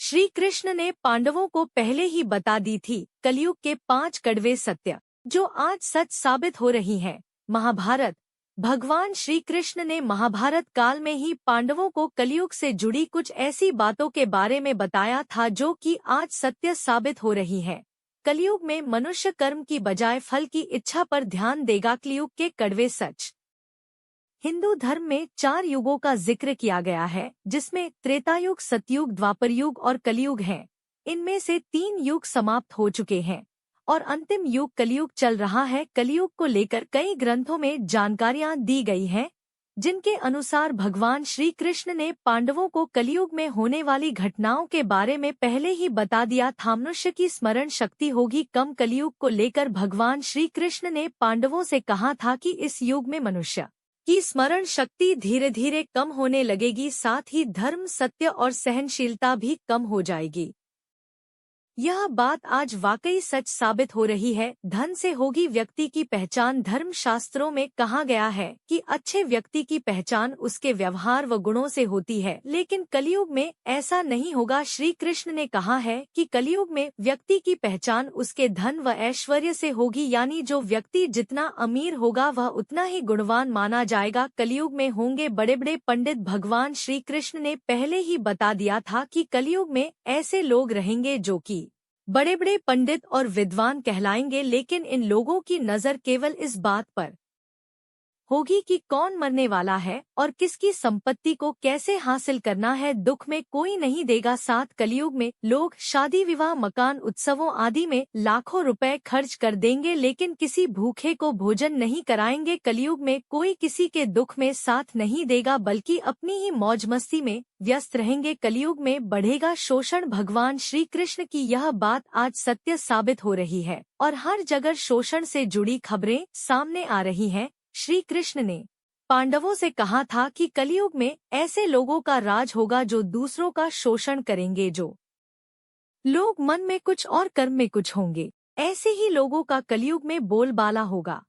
श्री कृष्ण ने पांडवों को पहले ही बता दी थी कलयुग के 5 कड़वे सत्य, जो आज सच साबित हो रही हैं। महाभारत। भगवान श्री कृष्ण ने महाभारत काल में ही पांडवों को कलयुग से जुड़ी कुछ ऐसी बातों के बारे में बताया था जो कि आज सत्य साबित हो रही हैं। कलयुग में मनुष्य कर्म की बजाय फल की इच्छा पर ध्यान देगा। कलयुग के कड़वे सच। हिंदू धर्म में 4 युगों का जिक्र किया गया है, जिसमें त्रेतायुग, सतयुग, द्वापर युग और कलयुग हैं। इनमें से 3 युग समाप्त हो चुके हैं और अंतिम युग कलयुग चल रहा है। कलयुग को लेकर कई ग्रंथों में जानकारियां दी गई हैं, जिनके अनुसार भगवान श्री कृष्ण ने पांडवों को कलयुग में होने वाली घटनाओं के बारे में पहले ही बता दिया था। मनुष्य की स्मरण शक्ति होगी कम। कलयुग को लेकर भगवान श्री कृष्ण ने पांडवों से कहा था कि इस युग में मनुष्य की स्मरण शक्ति धीरे धीरे कम होने लगेगी, साथ ही धर्म, सत्य और सहनशीलता भी कम हो जाएगी। यह बात आज वाकई सच साबित हो रही है। धन से होगी व्यक्ति की पहचान। धर्म शास्त्रों में कहा गया है कि अच्छे व्यक्ति की पहचान उसके व्यवहार व गुणों से होती है, लेकिन कलयुग में ऐसा नहीं होगा। श्री कृष्ण ने कहा है कि कलयुग में व्यक्ति की पहचान उसके धन व ऐश्वर्य से होगी, यानी जो व्यक्ति जितना अमीर होगा वह उतना ही गुणवान माना जाएगा। कलयुग में होंगे बड़े बड़े पंडित। भगवान श्री कृष्ण ने पहले ही बता दिया था कि कलयुग में ऐसे लोग रहेंगे जो कि बड़े बड़े पंडित और विद्वान कहलाएंगे, लेकिन इन लोगों की नज़र केवल इस बात पर होगी कि कौन मरने वाला है और किसकी संपत्ति को कैसे हासिल करना है। दुख में कोई नहीं देगा साथ। कलयुग में लोग शादी, विवाह, मकान, उत्सवों आदि में लाखों रुपए खर्च कर देंगे, लेकिन किसी भूखे को भोजन नहीं कराएंगे। कलयुग में कोई किसी के दुख में साथ नहीं देगा, बल्कि अपनी ही मौज मस्ती में व्यस्त रहेंगे। कलयुग में बढ़ेगा शोषण। भगवान श्री कृष्ण की यह बात आज सत्य साबित हो रही है और हर जगह शोषण से जुड़ी खबरें सामने आ रही हैं। श्री कृष्ण ने पांडवों से कहा था कि कलयुग में ऐसे लोगों का राज होगा जो दूसरों का शोषण करेंगे, जो लोग मन में कुछ और कर्म में कुछ होंगे। ऐसे ही लोगों का कलयुग में बोलबाला होगा।